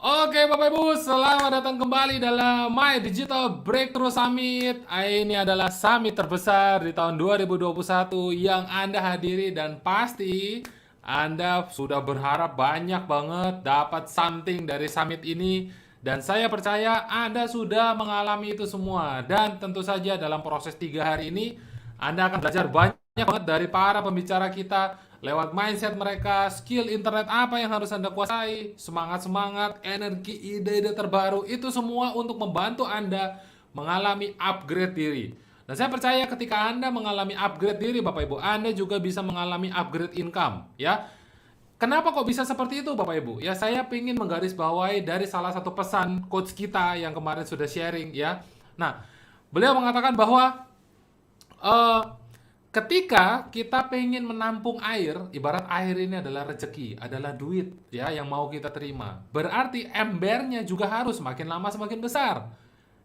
Oke Bapak Ibu, selamat datang kembali dalam My Digital Breakthrough Summit. Ini adalah summit terbesar di tahun 2021 yang Anda hadiri dan pasti Anda sudah berharap banyak banget dapat something dari summit ini. Dan saya percaya Anda sudah mengalami itu semua. Dan tentu saja dalam proses 3 hari ini Anda akan belajar banyak banget dari para pembicara kita lewat mindset mereka, skill internet apa yang harus Anda kuasai, semangat-semangat, energi, ide-ide terbaru, itu semua untuk membantu Anda mengalami upgrade diri. Dan saya percaya ketika Anda mengalami upgrade diri Bapak Ibu, Anda juga bisa mengalami upgrade income, ya. Kenapa kok bisa seperti itu Bapak Ibu? Ya saya ingin menggarisbawahi dari salah satu pesan coach kita yang kemarin sudah sharing ya. Nah, beliau mengatakan bahwa eh, ketika kita pengen menampung air, ibarat air ini adalah rezeki, adalah duit ya yang mau kita terima. Berarti embernya juga harus makin lama semakin besar.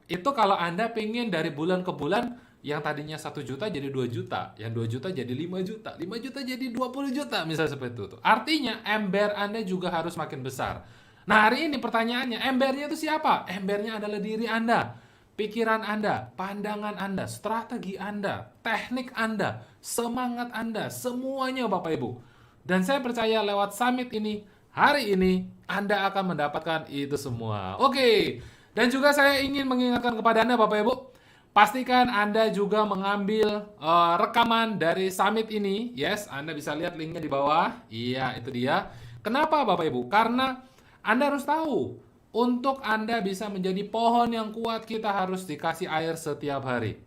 Itu kalau Anda pengen dari bulan ke bulan yang tadinya 1 juta jadi 2 juta, yang 2 juta jadi 5 juta, 5 juta jadi 20 juta misalnya seperti itu. Artinya ember Anda juga harus makin besar. Nah, hari ini pertanyaannya, embernya itu siapa? Embernya adalah diri Anda. Pikiran Anda, pandangan Anda, strategi Anda, teknik Anda, semangat Anda, semuanya Bapak Ibu. Dan saya percaya lewat summit ini, hari ini, Anda akan mendapatkan itu semua. Oke, dan juga saya ingin mengingatkan kepada Anda Bapak Ibu, pastikan Anda juga mengambil rekaman dari summit ini. Yes, Anda bisa lihat linknya di bawah. Iya, itu dia. Kenapa Bapak Ibu? Karena Anda harus tahu, untuk Anda bisa menjadi pohon yang kuat, kita harus dikasih air setiap hari.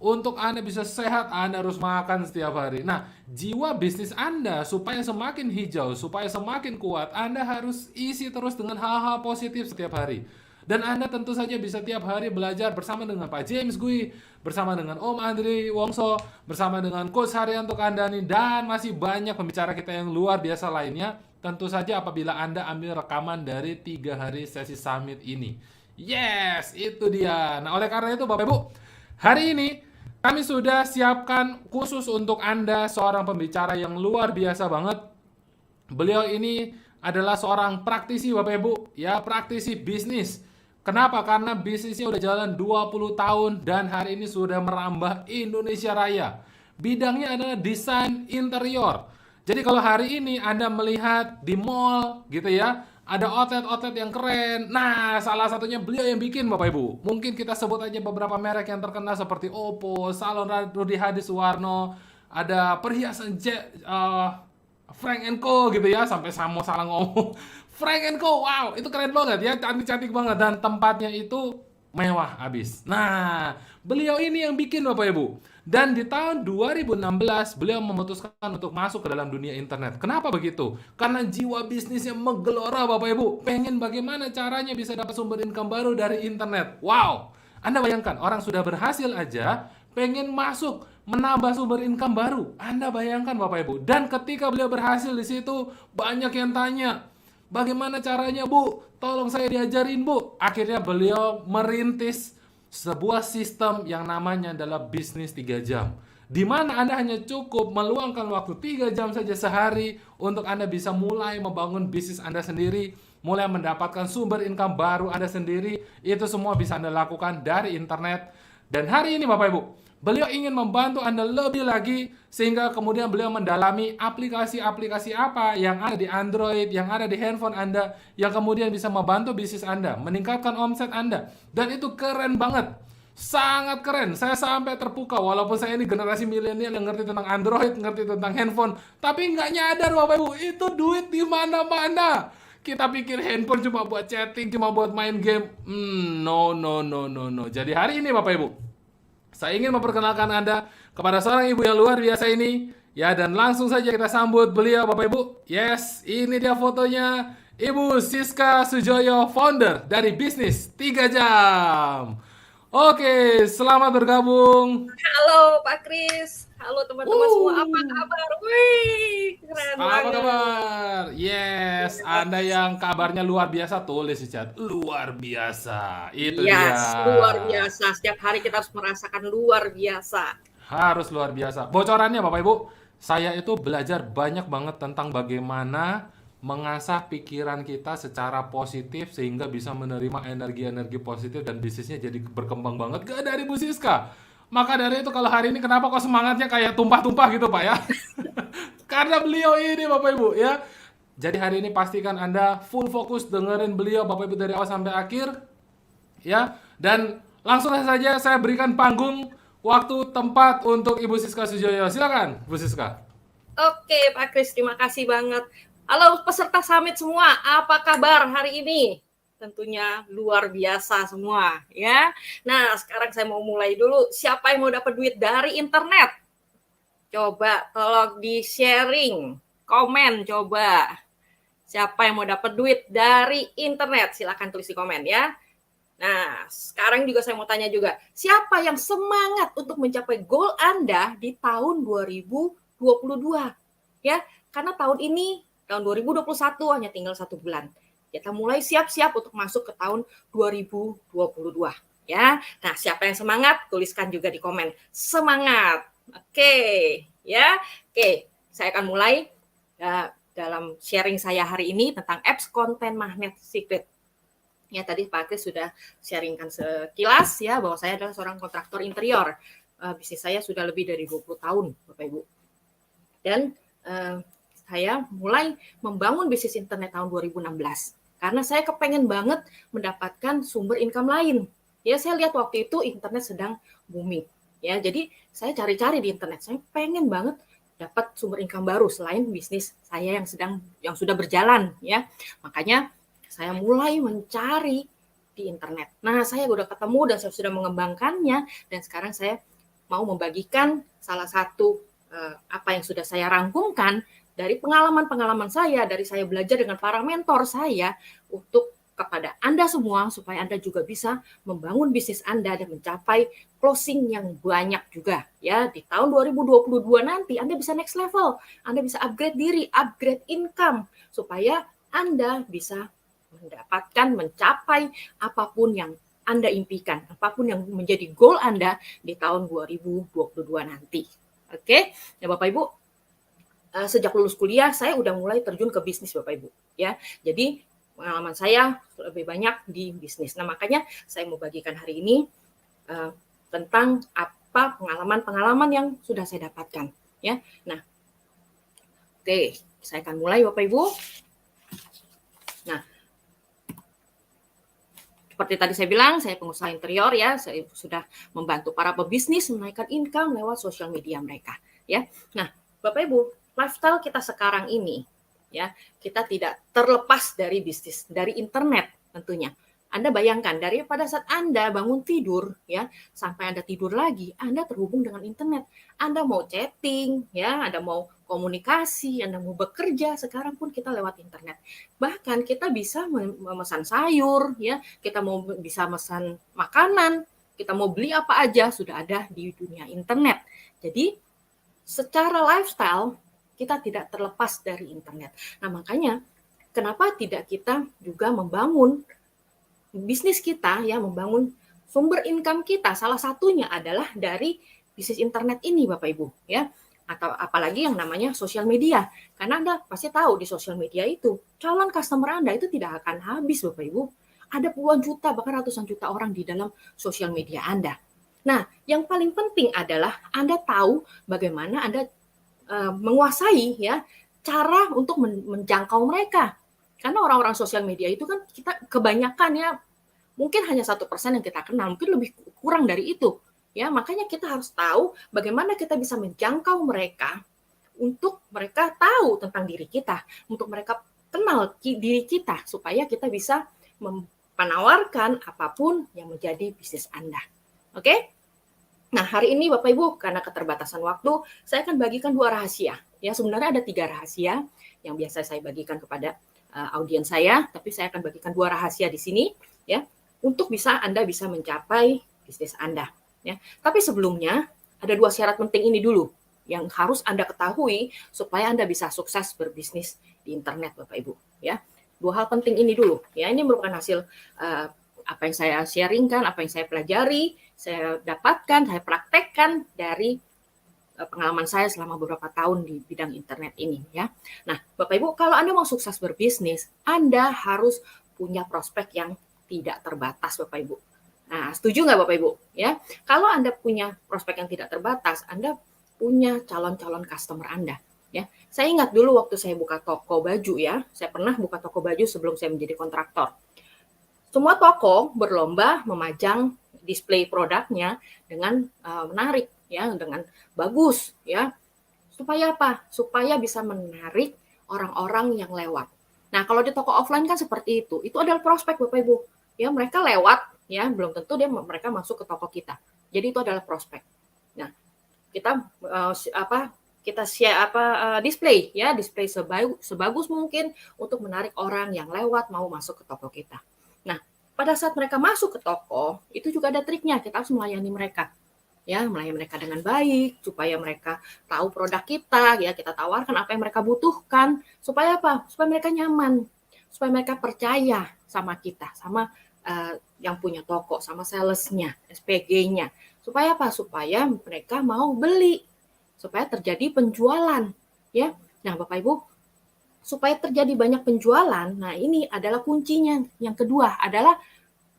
Untuk Anda bisa sehat, Anda harus makan setiap hari. Nah, jiwa bisnis Anda supaya semakin hijau, supaya semakin kuat, Anda harus isi terus dengan hal-hal positif setiap hari. Dan Anda tentu saja bisa tiap hari belajar bersama dengan Pak James Gui, bersama dengan Om Andri Wongso, bersama dengan Coach Haryanto Kandani, dan masih banyak pembicara kita yang luar biasa lainnya. Tentu saja apabila Anda ambil rekaman dari 3 hari sesi summit ini. Yes, itu dia. Nah, oleh karena itu Bapak Ibu, hari ini kami sudah siapkan khusus untuk Anda seorang pembicara yang luar biasa banget. Beliau ini adalah seorang praktisi Bapak Ibu, ya praktisi bisnis. Kenapa? Karena bisnisnya udah jalan 20 tahun dan hari ini sudah merambah Indonesia Raya. Bidangnya adalah desain interior. Jadi kalau hari ini Anda melihat di mall gitu ya, ada outlet-outlet yang keren. Nah, salah satunya beliau yang bikin Bapak Ibu. Mungkin kita sebut aja beberapa merek yang terkenal seperti Oppo, Salon Rudy Hadisuwarno, ada perhiasan Frank Co gitu ya, sampai Samo salah ngomong. Frank Co, wow, itu keren banget ya, cantik-cantik banget dan tempatnya itu mewah abis. Nah, beliau ini yang bikin Bapak Ibu. Dan di tahun 2016 beliau memutuskan untuk masuk ke dalam dunia internet. Kenapa begitu? Karena jiwa bisnisnya menggelora Bapak Ibu. Pengen bagaimana caranya bisa dapat sumber income baru dari internet. Wow, Anda bayangkan orang sudah berhasil aja pengen masuk menambah sumber income baru. Anda bayangkan Bapak Ibu. Dan ketika beliau berhasil di situ, banyak yang tanya, bagaimana caranya Bu? Tolong saya diajarin Bu. Akhirnya beliau merintis sebuah sistem yang namanya adalah bisnis 3 jam. Di mana Anda hanya cukup meluangkan waktu 3 jam saja sehari untuk Anda bisa mulai membangun bisnis Anda sendiri, mulai mendapatkan sumber income baru Anda sendiri. Itu semua bisa Anda lakukan dari internet. Dan hari ini Bapak Ibu, beliau ingin membantu Anda lebih lagi sehingga kemudian beliau mendalami aplikasi-aplikasi apa yang ada di Android, yang ada di handphone Anda, yang kemudian bisa membantu bisnis Anda, meningkatkan omset Anda. Dan itu keren banget. Sangat keren. Saya sampai terpukau walaupun saya ini generasi milenial yang ngerti tentang Android, ngerti tentang handphone, tapi nggak nyadar Bapak Ibu, itu duit di mana-mana. Kita pikir handphone cuma buat chatting, cuma buat main game. No, no, no, no, no. Jadi hari ini Bapak Ibu, saya ingin memperkenalkan Anda kepada seorang ibu yang luar biasa ini. Ya, dan langsung saja kita sambut beliau Bapak Ibu. Yes, ini dia fotonya. Ibu Siska Sujoyo, founder dari Bisnis 3 Jam. Oke, selamat bergabung. Halo Pak Kris, halo teman-teman semua, apa kabar? Wih, keren Apa banget. kabar? Yes, Anda yang kabarnya luar biasa, tulis di chat. Luar biasa, itu dia. Yes, luar biasa. Setiap hari kita harus merasakan luar biasa. Harus luar biasa. Bocorannya Bapak Ibu, saya itu belajar banyak banget tentang bagaimana mengasah pikiran kita secara positif sehingga bisa menerima energi-energi positif dan bisnisnya jadi berkembang banget. Gak dari Bu Siska. Maka dari itu kalau hari ini kenapa kok semangatnya kayak tumpah-tumpah gitu Pak ya? Karena beliau ini Bapak Ibu ya. Jadi hari ini pastikan Anda full fokus dengerin beliau Bapak Ibu dari awal sampai akhir ya. Dan langsung saja saya berikan panggung, waktu, tempat untuk Ibu Siska Sujoyo. Silakan Bu Siska. Oke, Pak Kris, terima kasih banget. Halo peserta summit semua, apa kabar hari ini? Tentunya luar biasa semua ya. Nah, sekarang saya mau mulai dulu. Siapa yang mau dapat duit dari internet? Coba tolong di-sharing, komen coba. Siapa yang mau dapat duit dari internet? Silakan tulis di komen ya. Nah, sekarang juga saya mau tanya juga, siapa yang semangat untuk mencapai goal Anda di tahun 2022? Ya, karena tahun ini, tahun 2021 hanya tinggal 1 bulan. Kita mulai siap-siap untuk masuk ke tahun 2022. Ya, nah siapa yang semangat? Tuliskan juga di komen. Semangat. Oke, ya. Oke, saya akan mulai dalam sharing saya hari ini tentang apps Content Magnet Secret. Ya, tadi Pak Kris sudah sharingkan sekilas ya bahwa saya adalah seorang kontraktor interior. Bisnis saya sudah lebih dari 20 tahun, Bapak Ibu. Dan saya mulai membangun bisnis internet tahun 2016 karena saya kepengen banget mendapatkan sumber income lain. Ya, saya lihat waktu itu internet sedang booming. Ya, jadi saya cari-cari di internet. Saya pengen banget dapat sumber income baru selain bisnis saya yang sudah berjalan ya. Makanya saya mulai mencari di internet. Nah, saya sudah ketemu dan saya sudah mengembangkannya dan sekarang saya mau membagikan salah satu apa yang sudah saya rangkumkan dari pengalaman-pengalaman saya, dari saya belajar dengan para mentor saya untuk kepada Anda semua supaya Anda juga bisa membangun bisnis Anda dan mencapai closing yang banyak juga ya. Di tahun 2022 nanti Anda bisa next level, Anda bisa upgrade diri, upgrade income supaya Anda bisa mendapatkan, mencapai apapun yang Anda impikan, apapun yang menjadi goal Anda di tahun 2022 nanti. Oke, ya Bapak Ibu, sejak lulus kuliah saya udah mulai terjun ke bisnis Bapak Ibu, ya. Jadi pengalaman saya lebih banyak di bisnis. Nah makanya saya mau bagikan hari ini tentang apa pengalaman-pengalaman yang sudah saya dapatkan, ya. Nah, oke, saya akan mulai Bapak Ibu. Nah, seperti tadi saya bilang, saya pengusaha interior ya, saya sudah membantu para pebisnis menaikkan income lewat sosial media mereka, ya. Nah, Bapak Ibu, lifestyle kita sekarang ini, ya, kita tidak terlepas dari bisnis, dari internet tentunya. Anda bayangkan pada saat Anda bangun tidur, ya, sampai Anda tidur lagi, Anda terhubung dengan internet. Anda mau chatting, ya, Anda mau komunikasi, Anda mau bekerja, sekarang pun kita lewat internet. Bahkan kita bisa memesan sayur, ya, kita bisa memesan makanan, kita mau beli apa aja sudah ada di dunia internet. Jadi secara lifestyle kita tidak terlepas dari internet. Nah makanya kenapa tidak kita juga membangun bisnis kita ya, membangun sumber income kita, salah satunya adalah dari bisnis internet ini Bapak Ibu ya, atau apalagi yang namanya sosial media. Karena Anda pasti tahu di sosial media itu calon customer Anda itu tidak akan habis Bapak Ibu. Ada puluhan juta bahkan ratusan juta orang di dalam sosial media Anda. Nah, yang paling penting adalah Anda tahu bagaimana Anda menguasai ya cara untuk menjangkau mereka. Karena orang-orang sosial media itu kan kita kebanyakan ya mungkin hanya 1% yang kita kenal, mungkin lebih kurang dari itu. Ya, makanya kita harus tahu bagaimana kita bisa menjangkau mereka untuk mereka tahu tentang diri kita, untuk mereka kenal diri kita supaya kita bisa menawarkan apapun yang menjadi bisnis Anda. Oke? Nah, hari ini Bapak Ibu, karena keterbatasan waktu, saya akan bagikan 2 rahasia. Ya, sebenarnya ada 3 rahasia yang biasa saya bagikan kepada audiens saya, tapi saya akan bagikan 2 rahasia di sini, ya, untuk Anda bisa mencapai bisnis Anda. Ya. Tapi sebelumnya, ada 2 syarat penting ini dulu yang harus Anda ketahui supaya Anda bisa sukses berbisnis di internet, Bapak Ibu. Ya. 2 hal penting ini dulu. Ya, ini merupakan hasil apa yang saya sharingkan, apa yang saya pelajari, saya dapatkan, saya praktekkan dari pengalaman saya selama beberapa tahun di bidang internet ini ya. Nah, Bapak Ibu, kalau Anda mau sukses berbisnis, Anda harus punya prospek yang tidak terbatas, Bapak Ibu. Nah, setuju nggak Bapak Ibu? Ya, kalau Anda punya prospek yang tidak terbatas, Anda punya calon-calon customer Anda. Ya, saya ingat dulu waktu saya buka toko baju ya, saya pernah buka toko baju sebelum saya menjadi kontraktor. Semua toko berlomba memajang display produknya dengan menarik ya, dengan bagus ya. Supaya apa? Supaya bisa menarik orang-orang yang lewat. Nah, kalau di toko offline kan seperti itu. Itu adalah prospek Bapak Ibu. Ya, mereka lewat ya, belum tentu mereka masuk ke toko kita. Jadi itu adalah prospek. Nah, kita display ya, display sebagus mungkin untuk menarik orang yang lewat mau masuk ke toko kita. Nah, pada saat mereka masuk ke toko, itu juga ada triknya, kita harus melayani mereka. Ya, melayani mereka dengan baik supaya mereka tahu produk kita, ya kita tawarkan apa yang mereka butuhkan, supaya apa? Supaya mereka nyaman, supaya mereka percaya sama kita, sama yang punya toko, sama salesnya, SPG-nya. Supaya apa? Supaya mereka mau beli, supaya terjadi penjualan, ya. Nah, Bapak Ibu, supaya terjadi banyak penjualan, nah ini adalah kuncinya. Yang kedua adalah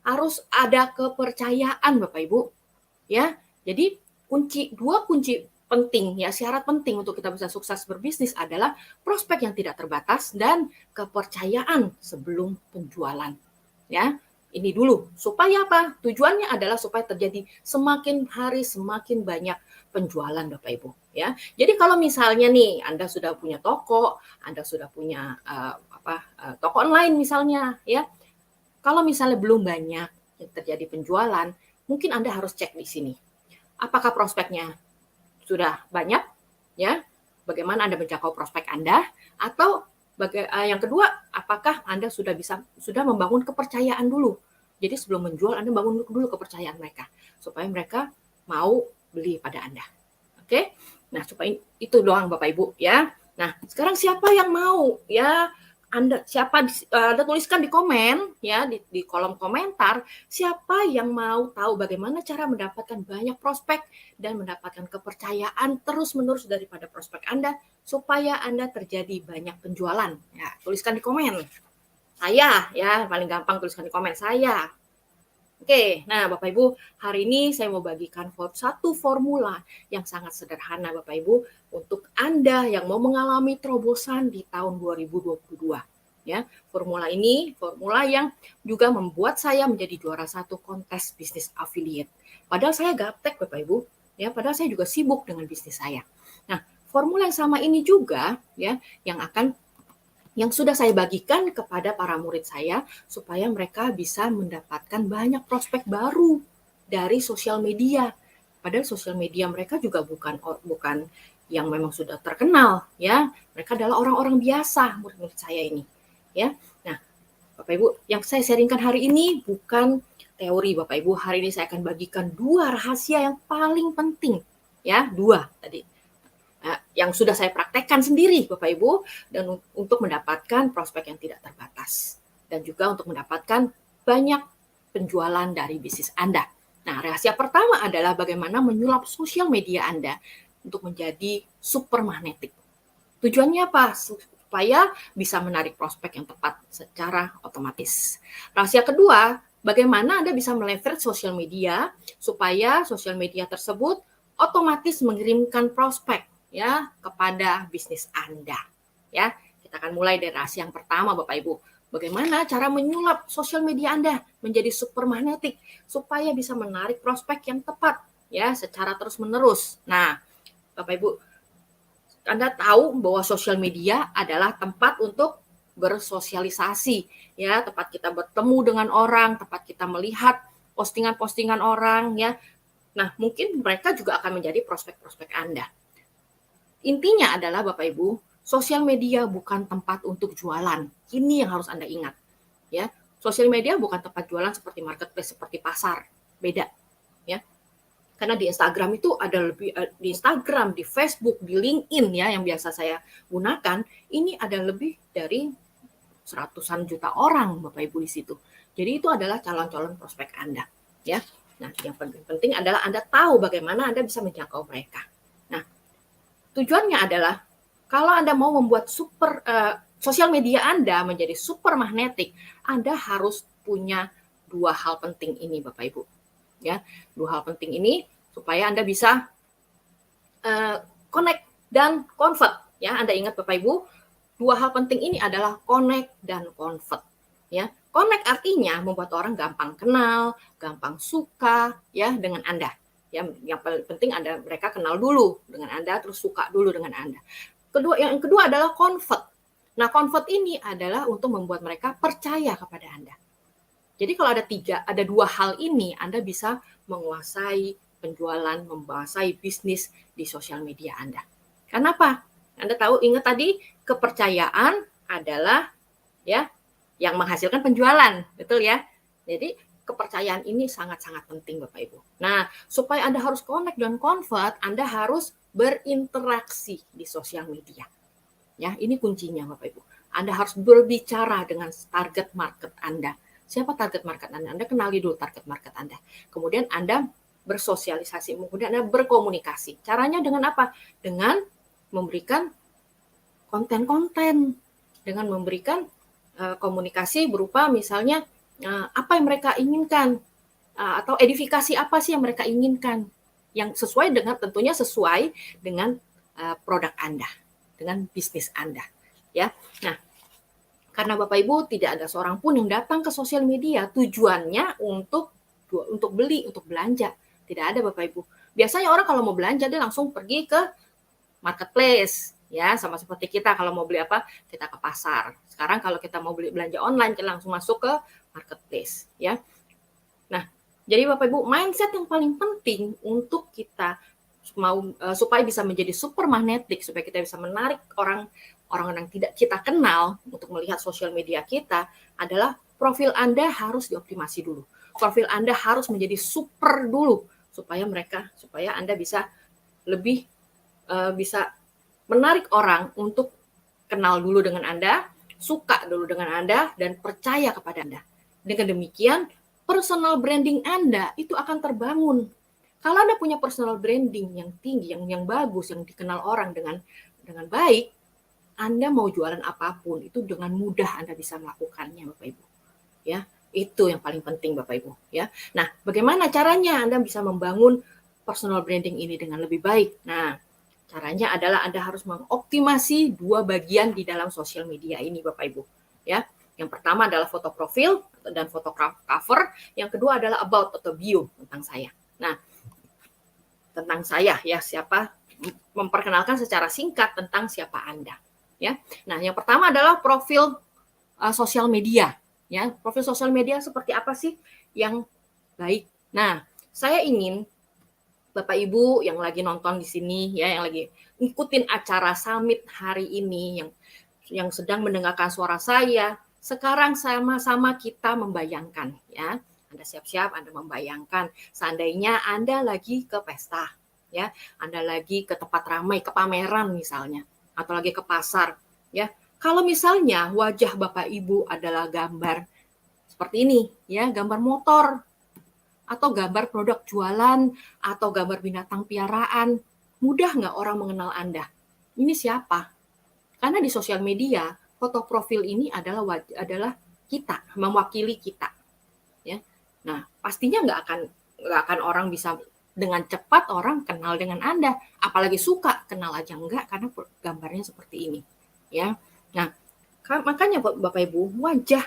harus ada kepercayaan, Bapak Ibu, ya. Jadi dua kunci penting ya, syarat penting untuk kita bisa sukses berbisnis adalah prospek yang tidak terbatas dan kepercayaan sebelum penjualan. Ya, ini dulu. Supaya apa? Tujuannya adalah supaya terjadi semakin hari semakin banyak penjualan, Bapak Ibu. Ya, jadi kalau misalnya nih Anda sudah punya toko, Anda sudah punya toko online misalnya, ya. Kalau misalnya belum banyak yang terjadi penjualan, mungkin Anda harus cek di sini. Apakah prospeknya sudah banyak, ya? Bagaimana Anda menjangkau prospek Anda? Atau yang kedua, apakah Anda sudah membangun kepercayaan dulu? Jadi sebelum menjual, Anda bangun dulu kepercayaan mereka supaya mereka mau beli pada Anda. Oke? Nah, supaya itu doang Bapak Ibu ya. Nah, sekarang siapa yang mau ya? Anda tuliskan di komen ya, di kolom komentar siapa yang mau tahu bagaimana cara mendapatkan banyak prospek dan mendapatkan kepercayaan terus-menerus daripada prospek Anda supaya Anda terjadi banyak penjualan. Ya, tuliskan di komen. Saya ya, paling gampang tuliskan di komen saya. Oke, nah Bapak Ibu, hari ini saya mau bagikan satu formula yang sangat sederhana Bapak Ibu untuk Anda yang mau mengalami terobosan di tahun 2022. Ya, formula ini formula yang juga membuat saya menjadi juara satu kontes bisnis affiliate. Padahal saya gaptek Bapak Ibu, ya, padahal saya juga sibuk dengan bisnis saya. Nah, formula yang sama ini juga ya yang sudah saya bagikan kepada para murid saya supaya mereka bisa mendapatkan banyak prospek baru dari sosial media. Padahal sosial media mereka juga bukan yang memang sudah terkenal ya. Mereka adalah orang-orang biasa murid-murid saya ini ya. Nah, Bapak Ibu, yang saya sharingkan hari ini bukan teori Bapak Ibu. Hari ini saya akan bagikan 2 rahasia yang paling penting ya, 2 tadi. Yang sudah saya praktekkan sendiri Bapak Ibu dan untuk mendapatkan prospek yang tidak terbatas dan juga untuk mendapatkan banyak penjualan dari bisnis Anda. Nah, rahasia pertama adalah bagaimana menyulap sosial media Anda untuk menjadi super magnetik. Tujuannya apa? Supaya bisa menarik prospek yang tepat secara otomatis. Rahasia kedua, bagaimana Anda bisa meleverage sosial media supaya sosial media tersebut otomatis mengirimkan prospek ya kepada bisnis Anda. Ya, kita akan mulai dari rahasia yang pertama Bapak Ibu. Bagaimana cara menyulap sosial media Anda menjadi super magnetik supaya bisa menarik prospek yang tepat ya secara terus-menerus. Nah, Bapak Ibu, Anda tahu bahwa sosial media adalah tempat untuk bersosialisasi ya, tempat kita bertemu dengan orang, tempat kita melihat postingan-postingan orang ya. Nah, mungkin mereka juga akan menjadi prospek-prospek Anda. Intinya adalah Bapak Ibu, sosial media bukan tempat untuk jualan. Ini yang harus Anda ingat. Ya, sosial media bukan tempat jualan seperti marketplace, seperti pasar. Beda. Ya. Karena di Instagram itu ada lebih di Instagram, di Facebook, di LinkedIn ya yang biasa saya gunakan, ini ada lebih dari seratusan juta orang Bapak Ibu di situ. Jadi itu adalah calon-calon prospek Anda, ya. Nah, yang penting adalah Anda tahu bagaimana Anda bisa menjangkau mereka. Nah, tujuannya adalah kalau Anda mau membuat sosial media Anda menjadi super magnetik, Anda harus punya dua hal penting ini, Bapak Ibu. Ya, dua hal penting ini supaya Anda bisa connect dan convert. Ya, Anda ingat Bapak Ibu, dua hal penting ini adalah connect dan convert. Ya, connect artinya membuat orang gampang kenal, gampang suka ya dengan Anda. Yang paling penting mereka kenal dulu dengan Anda, terus suka dulu dengan Anda. Yang kedua adalah convert. Nah, convert ini adalah untuk membuat mereka percaya kepada Anda. Jadi kalau ada dua hal ini, Anda bisa menguasai penjualan, menguasai bisnis di sosial media Anda. Kenapa? Anda ingat tadi, kepercayaan adalah ya yang menghasilkan penjualan, betul ya? Jadi kepercayaan ini sangat-sangat penting Bapak Ibu. Nah, supaya Anda harus connect dan convert, Anda harus berinteraksi di sosial media. Ya, ini kuncinya Bapak Ibu. Anda harus berbicara dengan target market Anda. Siapa target market Anda? Anda kenali dulu target market Anda. Kemudian Anda bersosialisasi, kemudian Anda berkomunikasi. Caranya dengan apa? Dengan memberikan konten-konten, dengan memberikan komunikasi berupa misalnya apa yang mereka inginkan, atau edifikasi apa sih yang mereka inginkan, yang tentunya sesuai dengan produk Anda, dengan bisnis Anda, ya. Nah, karena Bapak Ibu tidak ada seorang pun yang datang ke sosial media tujuannya untuk beli, untuk belanja. Tidak ada Bapak Ibu. Biasanya orang kalau mau belanja dia langsung pergi ke marketplace, ya, sama seperti kita kalau mau beli apa, kita ke pasar. Sekarang kalau kita mau belanja online, kita langsung masuk ke marketplace, ya. Nah, jadi Bapak Ibu, mindset yang paling penting untuk kita supaya bisa menjadi super magnetik, supaya kita bisa menarik orang yang tidak kita kenal untuk melihat sosial media kita, adalah profil Anda harus dioptimasi dulu. Profil Anda harus menjadi super dulu supaya Anda bisa lebih bisa menarik orang untuk kenal dulu dengan Anda, suka dulu dengan Anda, dan percaya kepada Anda. Dengan demikian, personal branding Anda itu akan terbangun. Kalau Anda punya personal branding yang tinggi, yang bagus, yang dikenal orang dengan baik, Anda mau jualan apapun itu dengan mudah Anda bisa melakukannya, Bapak Ibu. Ya, itu yang paling penting, Bapak Ibu. Ya, nah, bagaimana caranya Anda bisa membangun personal branding ini dengan lebih baik? Nah, caranya adalah Anda harus mengoptimasi dua bagian di dalam sosial media ini, Bapak Ibu. Ya, yang pertama adalah foto profil dan foto cover. Yang kedua adalah about atau bio tentang saya. Nah, tentang saya ya, memperkenalkan secara singkat tentang siapa Anda. Ya, nah yang pertama adalah profil sosial media. Ya, profil sosial media seperti apa sih yang baik? Nah, saya ingin Bapak Ibu yang lagi nonton di sini ya, yang lagi ngikutin acara summit hari ini, yang sedang mendengarkan suara saya, sekarang sama-sama kita membayangkan ya. Anda siap-siap, Anda membayangkan seandainya Anda lagi ke pesta ya, Anda lagi ke tempat ramai, ke pameran misalnya, atau lagi ke pasar ya. Kalau misalnya wajah Bapak Ibu adalah gambar seperti ini ya, gambar motor, atau gambar produk jualan, atau gambar binatang piaraan, mudah nggak orang mengenal Anda? Ini siapa? Karena di sosial media, foto profil ini adalah kita, mewakili kita. Ya. Nah, pastinya nggak akan orang bisa dengan cepat orang kenal dengan Anda, apalagi suka, kenal aja enggak karena gambarnya seperti ini. Ya. Nah, makanya Bapak Ibu, wajah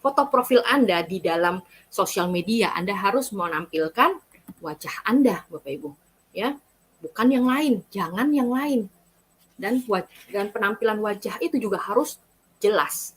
foto profil Anda di dalam sosial media, Anda harus menampilkan wajah Anda, Bapak Ibu, ya, bukan yang lain, jangan yang lain. Dan penampilan wajah itu juga harus jelas,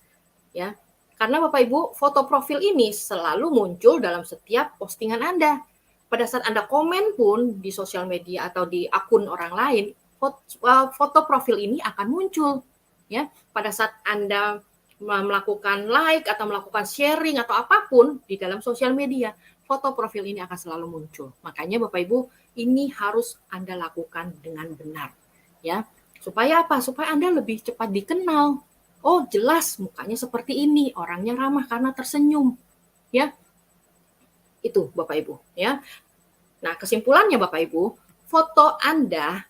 ya. Karena Bapak Ibu, foto profil ini selalu muncul dalam setiap postingan Anda. Pada saat Anda komen pun di sosial media atau di akun orang lain, foto profil ini akan muncul, ya. Pada saat Anda melakukan like atau melakukan sharing atau apapun di dalam sosial media, foto profil ini akan selalu muncul. Makanya Bapak Ibu, ini harus Anda lakukan dengan benar, ya. Supaya apa? Supaya Anda lebih cepat dikenal. Oh, jelas mukanya seperti ini, orangnya ramah karena tersenyum, ya. Itu Bapak Ibu, ya. Nah, kesimpulannya Bapak Ibu, foto Anda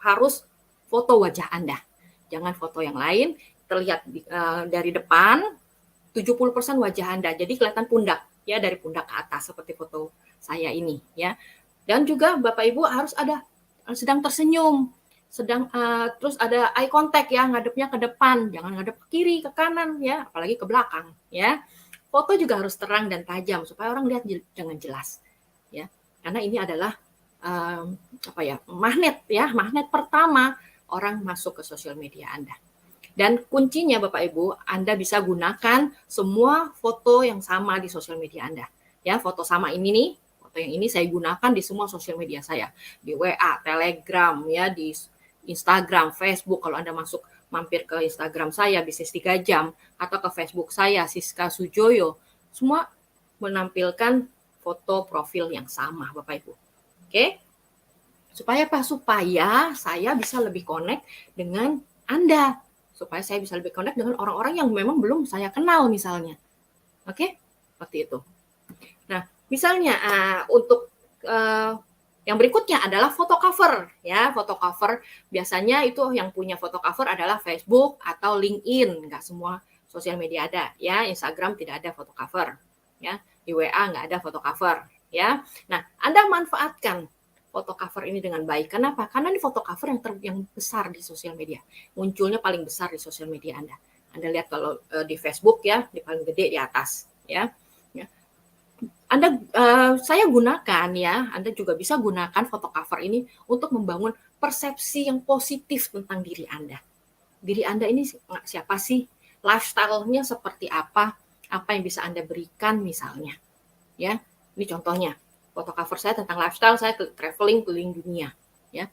harus foto wajah Anda. Jangan foto yang lain, terlihat dari depan 70% wajah Anda. Jadi kelihatan pundak, ya, dari pundak ke atas seperti foto saya ini, ya. Dan juga Bapak Ibu harus ada sedang tersenyum, terus ada eye contact, ya, ngadepnya ke depan, jangan ngadep ke kiri, ke kanan, ya, apalagi ke belakang, ya. Foto juga harus terang dan tajam supaya orang lihat dengan jelas, ya. Karena ini adalah magnet pertama orang masuk ke sosial media Anda. Dan kuncinya Bapak Ibu, Anda bisa gunakan semua foto yang sama di sosial media Anda. Ya, foto sama ini nih, foto yang ini saya gunakan di semua sosial media saya. Di WA, Telegram, ya, di Instagram, Facebook. Kalau Anda mampir ke Instagram saya, Bisnis 3 Jam, atau ke Facebook saya, Siska Sujoyo, semua menampilkan foto profil yang sama, Bapak Ibu. Oke? Supaya apa? Supaya saya bisa lebih connect dengan Anda. Supaya saya bisa lebih connect dengan orang-orang yang memang belum saya kenal misalnya. Oke? Seperti itu. Nah, misalnya untuk yang berikutnya adalah foto cover, ya. Foto cover biasanya itu yang punya foto cover adalah Facebook atau LinkedIn, nggak semua sosial media ada, ya. Instagram tidak ada foto cover, ya. Di WA nggak ada foto cover, ya. Nah, Anda manfaatkan foto cover ini dengan baik. Kenapa? Karena ini foto cover yang besar di sosial media, munculnya paling besar di sosial media Anda. Anda lihat kalau di Facebook, ya, di paling gede di atas, ya. Saya gunakan, ya, Anda juga bisa gunakan foto cover ini untuk membangun persepsi yang positif tentang diri Anda. Diri Anda ini siapa sih? Lifestyle-nya seperti apa? Apa yang bisa Anda berikan misalnya. Ya, ini contohnya. Foto cover saya tentang lifestyle, saya traveling keliling dunia, ya.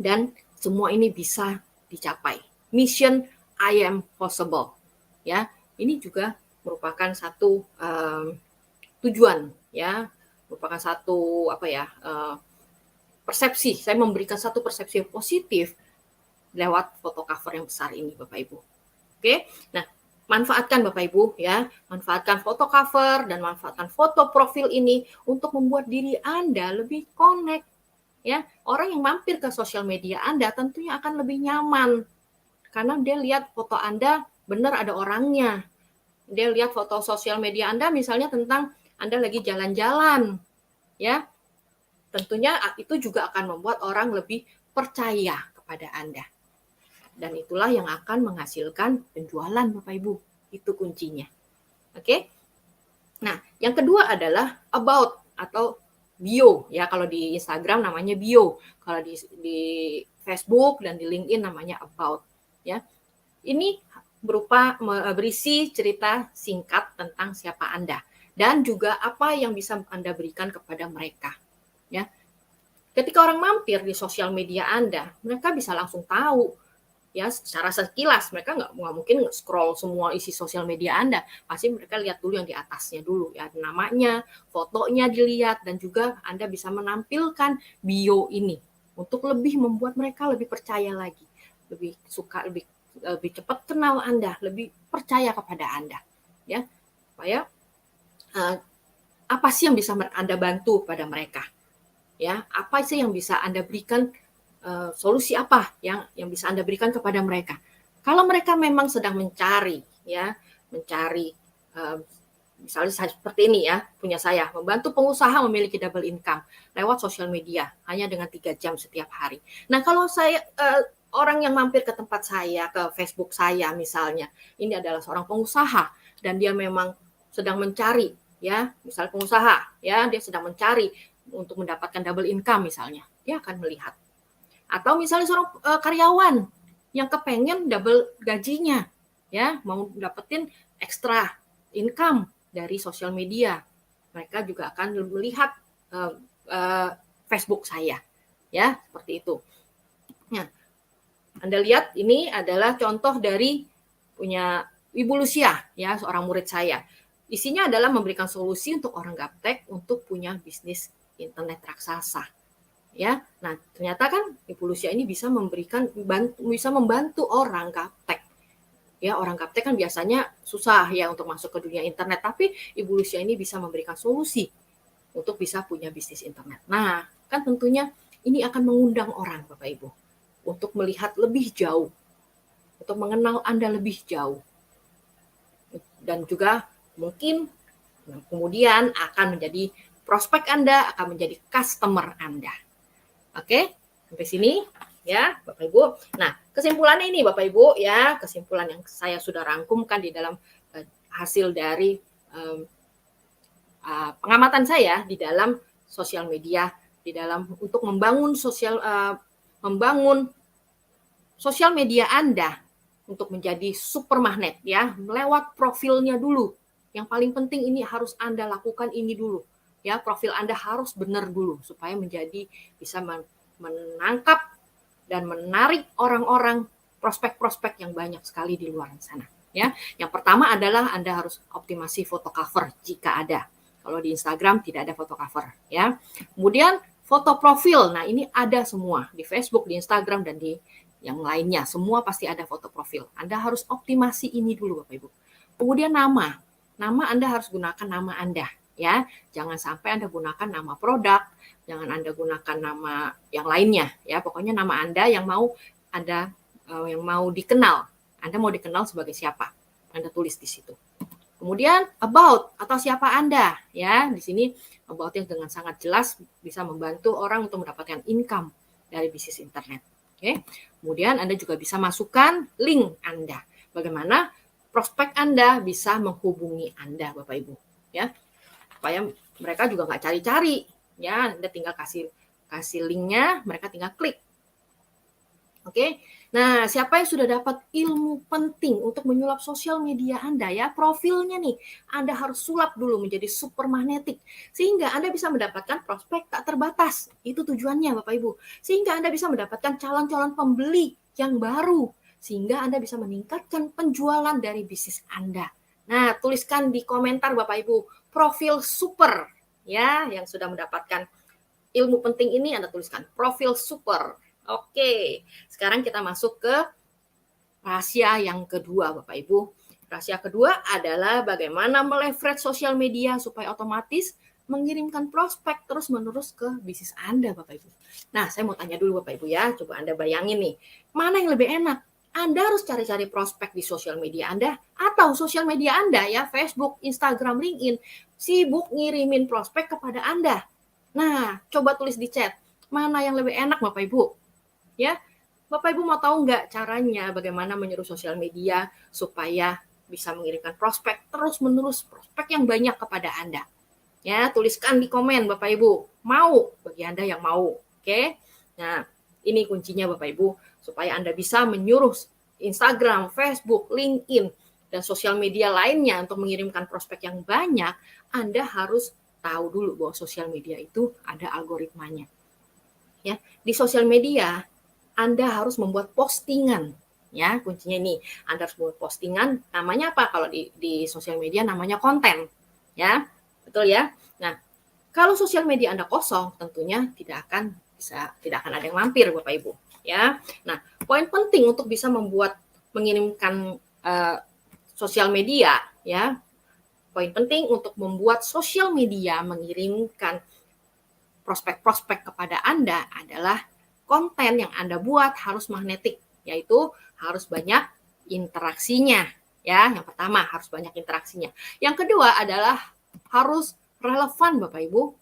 Dan semua ini bisa dicapai. Mission I am possible. Ya, ini juga merupakan satu tujuan, ya, merupakan satu persepsi. Saya memberikan satu persepsi yang positif lewat foto cover yang besar ini, Bapak Ibu. Oke, nah, manfaatkan Bapak Ibu, ya, manfaatkan foto cover dan manfaatkan foto profil ini untuk membuat diri Anda lebih connect, ya. Orang yang mampir ke sosial media Anda tentunya akan lebih nyaman karena dia lihat foto Anda benar ada orangnya. Dia lihat foto sosial media Anda misalnya tentang Anda lagi jalan-jalan, ya. Tentunya itu juga akan membuat orang lebih percaya kepada Anda. Dan itulah yang akan menghasilkan penjualan, Bapak Ibu. Itu kuncinya. Oke? Nah, yang kedua adalah about atau bio, ya. Kalau di Instagram namanya bio, kalau di Facebook dan di LinkedIn namanya about, ya. Ini berisi cerita singkat tentang siapa Anda dan juga apa yang bisa Anda berikan kepada mereka, ya. Ketika orang mampir di sosial media Anda, mereka bisa langsung tahu, ya, secara sekilas. Mereka nggak mungkin scroll semua isi sosial media Anda. Pasti mereka lihat dulu yang di atasnya dulu, ya, namanya, fotonya dilihat, dan juga Anda bisa menampilkan bio ini untuk lebih membuat mereka lebih percaya lagi, lebih suka, lebih cepat kenal Anda, lebih percaya kepada Anda, ya. Supaya apa sih yang bisa Anda bantu pada mereka, ya? Apa sih yang bisa Anda berikan, solusi apa yang bisa Anda berikan kepada mereka? Kalau mereka memang sedang mencari, ya, misalnya seperti ini, ya, punya saya, membantu pengusaha memiliki double income lewat sosial media hanya dengan 3 jam setiap hari. Nah, kalau saya orang yang mampir ke tempat saya, ke Facebook saya misalnya, ini adalah seorang pengusaha dan dia memang sedang mencari, ya, misalnya pengusaha, ya, dia sedang mencari untuk mendapatkan double income misalnya, dia akan melihat. Atau misalnya seorang karyawan yang kepengen double gajinya, ya, mau dapetin ekstra income dari sosial media, mereka juga akan melihat Facebook saya, ya, seperti itu. Nah, Anda lihat ini adalah contoh dari punya Ibu Lucia, ya, seorang murid saya. Isinya adalah memberikan solusi untuk orang gaptek untuk punya bisnis internet raksasa, ya. Nah, ternyata kan Ibu Lucia ini bisa membantu orang gaptek. Ya, orang gaptek kan biasanya susah, ya, untuk masuk ke dunia internet, tapi Ibu Lucia ini bisa memberikan solusi untuk bisa punya bisnis internet. Nah, kan tentunya ini akan mengundang orang, Bapak Ibu, untuk melihat lebih jauh, untuk mengenal Anda lebih jauh. Dan juga mungkin kemudian akan menjadi prospek Anda, akan menjadi customer Anda. Oke, sampai sini ya Bapak Ibu. Nah, kesimpulannya ini Bapak Ibu ya, kesimpulan yang saya sudah rangkumkan di dalam hasil dari pengamatan saya di dalam sosial media, di dalam untuk membangun sosial media Anda untuk menjadi super magnet ya, lewat profilnya dulu. Yang paling penting ini harus Anda lakukan ini dulu. Ya, profil Anda harus benar dulu supaya menjadi bisa menangkap dan menarik orang-orang, prospek-prospek yang banyak sekali di luar sana. Ya, yang pertama adalah Anda harus optimasi foto cover jika ada. Kalau di Instagram tidak ada foto cover, ya. Kemudian foto profil, nah ini ada semua di Facebook, di Instagram dan di yang lainnya, semua pasti ada foto profil. Anda harus optimasi ini dulu, Bapak Ibu. Kemudian nama Anda harus gunakan nama Anda, ya. Jangan sampai Anda gunakan nama produk, jangan Anda gunakan nama yang lainnya, ya. Pokoknya nama Anda yang mau Anda yang mau dikenal. Anda mau dikenal sebagai siapa? Anda tulis di situ. Kemudian about atau siapa Anda, ya. Di sini about yang dengan sangat jelas bisa membantu orang untuk mendapatkan income dari bisnis internet. Oke. Kemudian Anda juga bisa masukkan link Anda. Bagaimana prospek Anda bisa menghubungi Anda, Bapak Ibu, ya. Supaya mereka juga nggak cari-cari, ya. Anda tinggal kasih linknya, mereka tinggal klik. Oke. Nah, siapa yang sudah dapat ilmu penting untuk menyulap sosial media Anda ya, profilnya nih, Anda harus sulap dulu menjadi super magnetik sehingga Anda bisa mendapatkan prospek tak terbatas. Itu tujuannya Bapak Ibu. Sehingga Anda bisa mendapatkan calon-calon pembeli yang baru sehingga Anda bisa meningkatkan penjualan dari bisnis Anda. Nah, tuliskan di komentar Bapak Ibu, profil super ya yang sudah mendapatkan ilmu penting ini Anda tuliskan profil super. Oke, sekarang kita masuk ke rahasia yang kedua, Bapak Ibu. Rahasia kedua adalah bagaimana meleverage sosial media supaya otomatis mengirimkan prospek terus-menerus ke bisnis Anda, Bapak Ibu. Nah, saya mau tanya dulu Bapak Ibu ya, coba Anda bayangin nih, mana yang lebih enak? Anda harus cari-cari prospek di sosial media Anda atau sosial media Anda ya, Facebook, Instagram, LinkedIn, sibuk ngirimin prospek kepada Anda. Nah, coba tulis di chat, mana yang lebih enak Bapak Ibu? Ya, Bapak Ibu mau tahu nggak caranya bagaimana menyuruh sosial media supaya bisa mengirimkan prospek terus-menerus prospek yang banyak kepada Anda? Ya, tuliskan di komen Bapak Ibu. Mau bagi Anda yang mau, oke? Nah, ini kuncinya Bapak Ibu supaya Anda bisa menyuruh Instagram, Facebook, LinkedIn dan sosial media lainnya untuk mengirimkan prospek yang banyak. Anda harus tahu dulu bahwa sosial media itu ada algoritmanya. Ya, di sosial media Anda harus membuat postingan, ya kuncinya ini. Anda harus membuat postingan, namanya apa? Kalau di sosial media namanya konten, ya betul ya. Nah, kalau sosial media Anda kosong, tentunya tidak akan ada yang mampir, Bapak Ibu, ya. Nah, poin penting untuk bisa mengirimkan sosial media, ya. Poin penting untuk membuat sosial media mengirimkan prospek-prospek kepada Anda adalah konten yang Anda buat harus magnetik, yaitu harus banyak interaksinya. Ya, yang pertama harus banyak interaksinya. Yang kedua adalah harus relevan, Bapak Ibu.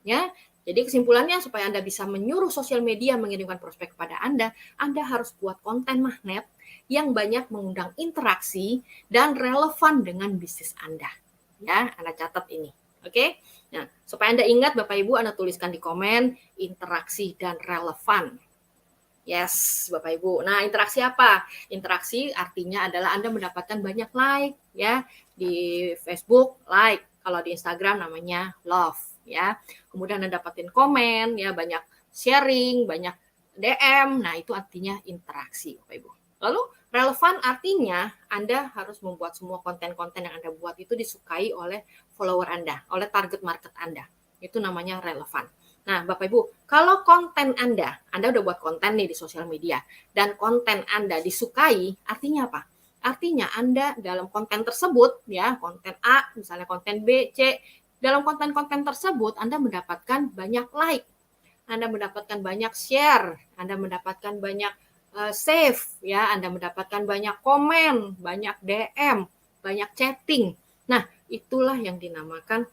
Ya, jadi kesimpulannya supaya Anda bisa menyuruh sosial media mengirimkan prospek kepada Anda harus buat konten magnet yang banyak mengundang interaksi dan relevan dengan bisnis Anda. Ya, Anda catat ini. Oke? Nah, supaya Anda ingat Bapak Ibu, Anda tuliskan di komen interaksi dan relevan. Yes, Bapak Ibu. Nah, interaksi apa? Interaksi artinya adalah Anda mendapatkan banyak like ya di Facebook, like. Kalau di Instagram namanya love ya. Kemudian Anda dapatin komen ya, banyak sharing, banyak DM. Nah, itu artinya interaksi, Bapak Ibu. Lalu relevan artinya Anda harus membuat semua konten-konten yang Anda buat itu disukai oleh follower Anda, oleh target market Anda. Itu namanya relevan. Nah, Bapak Ibu, kalau konten Anda udah buat konten nih di sosial media, dan konten Anda disukai, artinya apa? Artinya Anda dalam konten tersebut, ya, konten A, misalnya konten B, C, dalam konten-konten tersebut Anda mendapatkan banyak like, Anda mendapatkan banyak share, Anda mendapatkan banyak save, ya, Anda mendapatkan banyak komen, banyak DM, banyak chatting. Nah, itulah yang dinamakan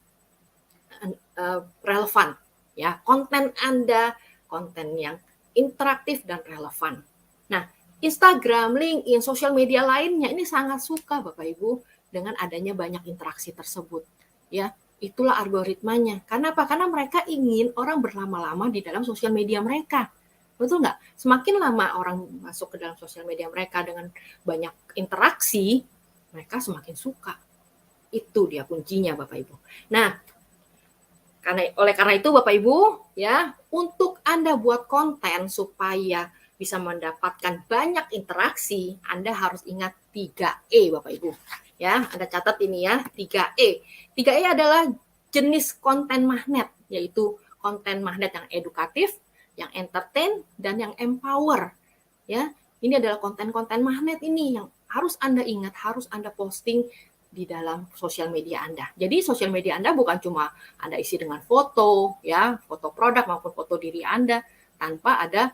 relevan, ya. Konten Anda, konten yang interaktif dan relevan. Nah, Instagram, LinkedIn, sosial media lainnya ini sangat suka Bapak Ibu dengan adanya banyak interaksi tersebut, ya. Itulah algoritmanya. Karena apa? Karena mereka ingin orang berlama-lama di dalam sosial media mereka. Betul nggak? Semakin lama orang masuk ke dalam sosial media mereka dengan banyak interaksi, mereka semakin suka. Itu dia kuncinya Bapak Ibu. Nah, oleh karena itu Bapak Ibu, ya, untuk Anda buat konten supaya bisa mendapatkan banyak interaksi, Anda harus ingat 3E Bapak Ibu. Ya, Anda catat ini ya, 3E. 3E adalah jenis konten magnet, yaitu konten magnet yang edukatif, yang entertain, dan yang empower. Ya, ini adalah konten-konten magnet ini yang harus Anda ingat, harus Anda posting di dalam sosial media Anda. Jadi sosial media Anda bukan cuma Anda isi dengan foto, ya, foto produk maupun foto diri Anda, tanpa ada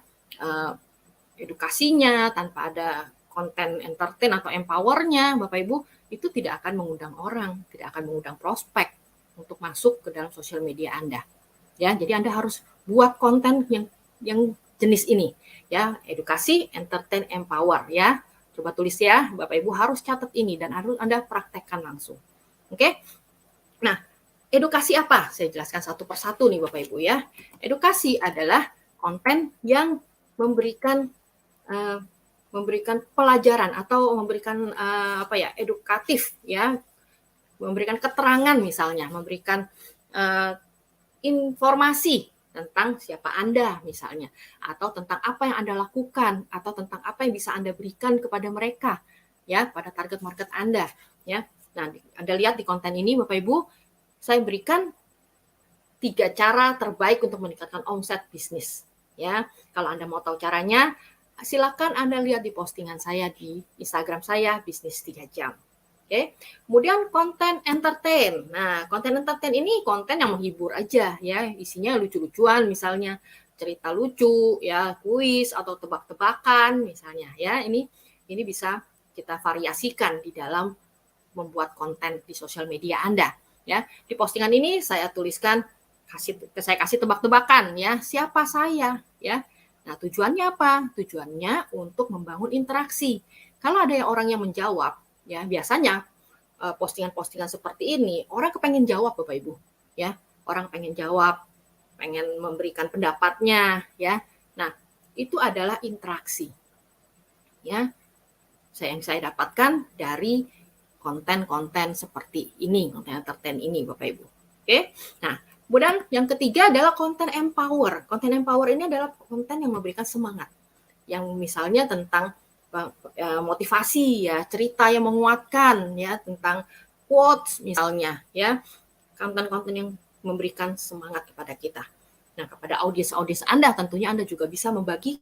edukasinya, tanpa ada konten entertain atau empowernya, Bapak Ibu, itu tidak akan mengundang orang, tidak akan mengundang prospek untuk masuk ke dalam sosial media Anda. Ya, jadi Anda harus buat konten yang jenis ini, ya, edukasi, entertain, empower, ya. Coba tulis ya, Bapak Ibu harus catat ini dan harus Anda praktekkan langsung. Oke? Nah, edukasi apa? Saya jelaskan satu persatu nih Bapak Ibu ya. Edukasi adalah konten yang memberikan pelajaran atau memberikan edukatif, ya, memberikan keterangan misalnya, memberikan informasi tentang siapa Anda misalnya, atau tentang apa yang Anda lakukan, atau tentang apa yang bisa Anda berikan kepada mereka, ya, pada target market Anda, ya. Nah, Anda lihat di konten ini Bapak Ibu, saya berikan 3 cara terbaik untuk meningkatkan omset bisnis, ya. Kalau Anda mau tahu caranya, silakan Anda lihat di postingan saya di Instagram saya, bisnis 3 jam. Oke. Kemudian konten entertain. Nah, konten entertain ini konten yang menghibur aja ya, isinya lucu-lucuan misalnya, cerita lucu ya, kuis atau tebak-tebakan misalnya ya. Ini bisa kita variasikan di dalam membuat konten di sosial media Anda ya. Di postingan ini saya tuliskan saya kasih tebak-tebakan ya, siapa saya ya. Nah, tujuannya apa? Tujuannya untuk membangun interaksi. Kalau ada orang yang menjawab, ya biasanya postingan-postingan seperti ini orang kepengen jawab Bapak Ibu, ya. Orang pengen jawab, pengen memberikan pendapatnya, ya. Nah, itu adalah interaksi. Ya. Yang saya dapatkan dari konten-konten seperti ini, konten entertain ini Bapak Ibu. Oke. Nah, kemudian yang ketiga adalah konten empower. Konten empower ini adalah konten yang memberikan semangat. Yang misalnya tentang motivasi ya, cerita yang menguatkan ya, tentang quotes misalnya ya. Konten-konten yang memberikan semangat kepada kita. Nah, kepada audiens Anda tentunya Anda juga bisa membagi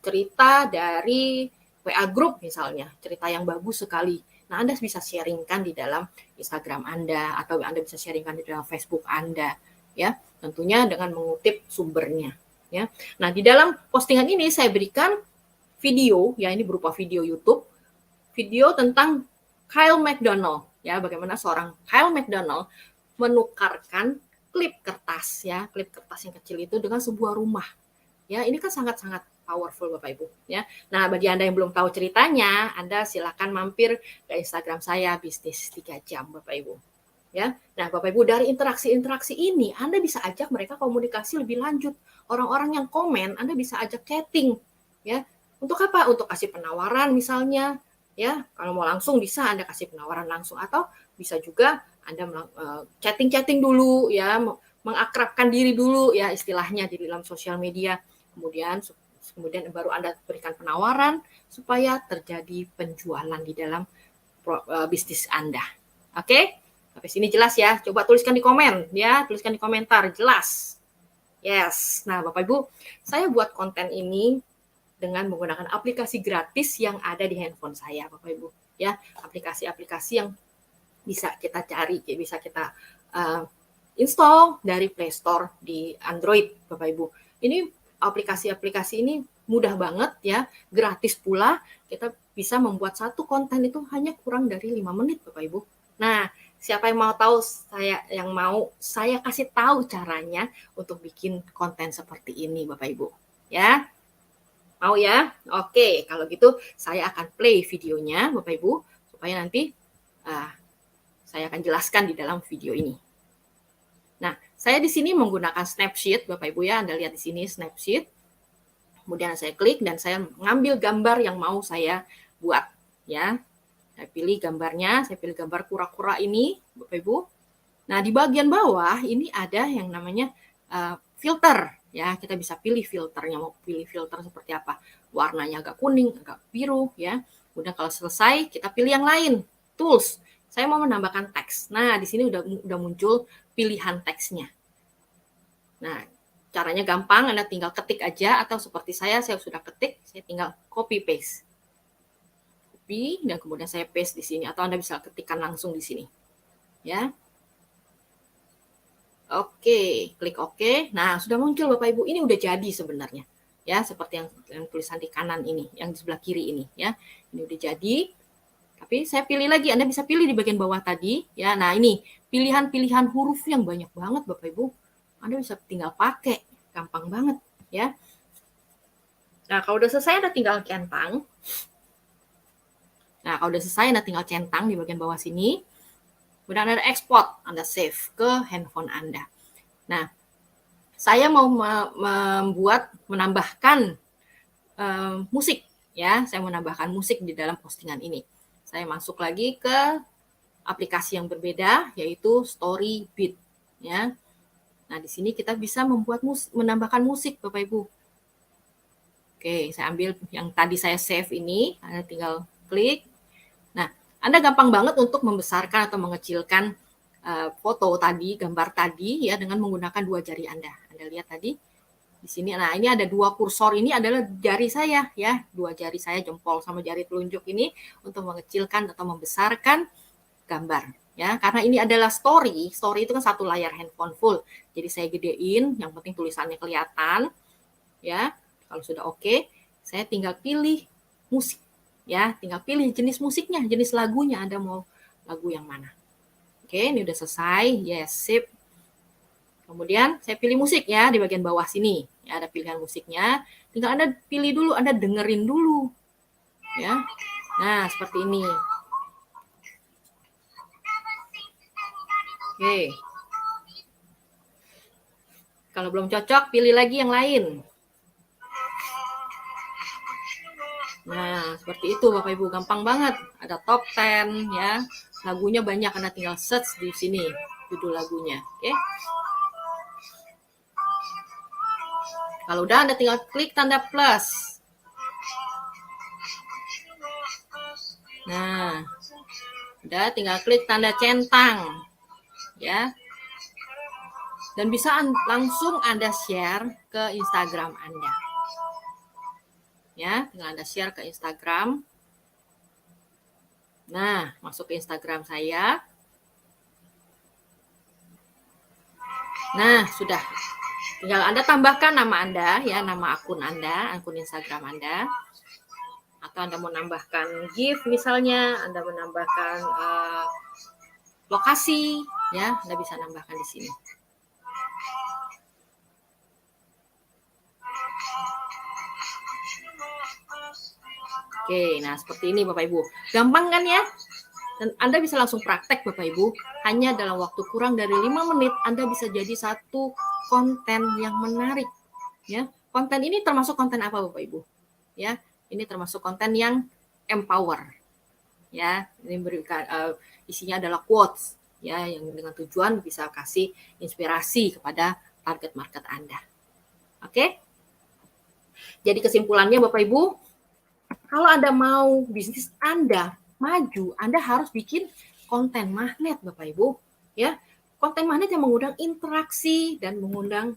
cerita dari WA group misalnya, cerita yang bagus sekali. Nah, Anda bisa sharingkan di dalam Instagram Anda atau Anda bisa sharingkan di dalam Facebook Anda, ya. Tentunya dengan mengutip sumbernya, ya. Nah, di dalam postingan ini saya berikan video, ya, ini berupa video YouTube, video tentang Kyle McDonald, ya, bagaimana seorang Kyle McDonald menukarkan klip kertas, ya, klip kertas yang kecil itu dengan sebuah rumah. Ya, ini kan sangat-sangat powerful Bapak Ibu ya. Nah, bagi Anda yang belum tahu ceritanya, Anda silakan mampir ke Instagram saya bisnis 3 jam Bapak Ibu. Ya. Nah, Bapak Ibu dari interaksi-interaksi ini Anda bisa ajak mereka komunikasi lebih lanjut. Orang-orang yang komen Anda bisa ajak chatting ya. Untuk apa? Untuk kasih penawaran misalnya ya. Kalau mau langsung bisa Anda kasih penawaran langsung atau bisa juga Anda chatting-chatting dulu ya, mengakrabkan diri dulu ya istilahnya di dalam sosial media. Kemudian baru Anda berikan penawaran supaya terjadi penjualan di dalam bisnis Anda. Oke? Sampai sini jelas ya? Coba tuliskan di komen ya, tuliskan di komentar jelas. Yes. Nah, Bapak Ibu, saya buat konten ini dengan menggunakan aplikasi gratis yang ada di handphone saya, Bapak Ibu. Ya, aplikasi-aplikasi yang bisa kita cari, bisa kita install dari Play Store di Android, Bapak Ibu. Ini aplikasi-aplikasi ini mudah banget ya, gratis pula. Kita bisa membuat satu konten itu hanya kurang dari 5 menit, Bapak Ibu. Nah, siapa yang mau tahu, saya kasih tahu caranya untuk bikin konten seperti ini, Bapak Ibu. Ya. Mau ya? Oke, kalau gitu saya akan play videonya, Bapak Ibu, supaya nanti saya akan jelaskan di dalam video ini. Nah, saya di sini menggunakan Snapseed, Bapak Ibu ya, Anda lihat di sini Snapseed. Kemudian saya klik dan saya mengambil gambar yang mau saya buat, ya. Saya pilih gambarnya, saya pilih gambar kura-kura ini, Bapak Ibu. Nah, di bagian bawah ini ada yang namanya filter, ya. Kita bisa pilih filternya, mau pilih filter seperti apa. Warnanya agak kuning, agak biru, ya. Kemudian kalau selesai, kita pilih yang lain, tools. Saya mau menambahkan teks. Nah, di sini udah muncul pilihan teksnya. Nah, caranya gampang, Anda tinggal ketik aja, atau seperti saya sudah ketik, saya tinggal copy paste. Copy, dan kemudian saya paste di sini, atau Anda bisa ketikkan langsung di sini. Ya. Oke, klik OK. Nah, sudah muncul Bapak Ibu, ini udah jadi sebenarnya. Ya, seperti yang tulisan di kanan ini, yang di sebelah kiri ini, ya. Ini udah jadi. Tapi saya pilih lagi, Anda bisa pilih di bagian bawah tadi, ya. Nah, ini pilihan-pilihan huruf yang banyak banget Bapak Ibu. Anda bisa tinggal pakai, gampang banget, ya. Nah, kalau udah selesai Anda tinggal centang. Nah, kalau udah selesai Anda tinggal centang di bagian bawah sini. Kemudian Anda export, Anda save ke handphone Anda. Nah, saya mau menambahkan musik, ya. Saya menambahkan musik di dalam postingan ini. Saya masuk lagi ke aplikasi yang berbeda, yaitu Storybeat, ya. Nah, di sini kita bisa menambahkan musik, Bapak Ibu. Oke, saya ambil yang tadi saya save ini, Anda tinggal klik. Nah, Anda gampang banget untuk membesarkan atau mengecilkan foto tadi, gambar tadi, ya, dengan menggunakan dua jari Anda. Anda lihat tadi di sini. Nah, ini ada dua kursor, ini adalah jari saya, ya, dua jari saya, jempol sama jari telunjuk ini untuk mengecilkan atau membesarkan gambar, ya. Karena ini adalah story itu kan satu layar handphone full. Jadi saya gedein, yang penting tulisannya kelihatan, ya. Kalau sudah oke, saya tinggal pilih musik, ya. Tinggal pilih jenis musiknya, jenis lagunya, Anda mau lagu yang mana. Oke, ini udah selesai. Yes, sip. Kemudian saya pilih musik, ya, di bagian bawah sini. Ya, ada pilihan musiknya. Tinggal Anda pilih dulu, Anda dengerin dulu. Ya. Nah, seperti ini. Oke. Kalau belum cocok, pilih lagi yang lain. Nah, seperti itu Bapak Ibu, gampang banget. Ada top 10, ya. Lagunya banyak, Anda tinggal search di sini judul lagunya. Oke. Kalau udah, Anda tinggal klik tanda plus. Nah, udah tinggal klik tanda centang, ya. Dan bisa langsung Anda share ke Instagram Anda. Ya, tinggal Anda share ke Instagram. Nah, masuk ke Instagram saya. Nah, sudah. Tinggal Anda tambahkan nama Anda, ya, nama akun Anda, akun Instagram Anda. Atau Anda mau nambahkan GIF misalnya, Anda menambahkan lokasi, ya, Anda bisa nambahkan di sini. Oke, nah seperti ini Bapak Ibu. Gampang kan ya? Dan Anda bisa langsung praktek Bapak Ibu. Hanya dalam waktu kurang dari 5 menit Anda bisa jadi satu konten yang menarik. Ya, konten ini termasuk konten apa Bapak Ibu? Ya, ini termasuk konten yang empower. Ya, ini berikan isinya adalah quotes, ya, yang dengan tujuan bisa kasih inspirasi kepada target market Anda. Oke? Jadi kesimpulannya Bapak Ibu, kalau Anda mau bisnis Anda maju, Anda harus bikin konten magnet Bapak Ibu, ya. Konten magnet yang mengundang interaksi dan mengundang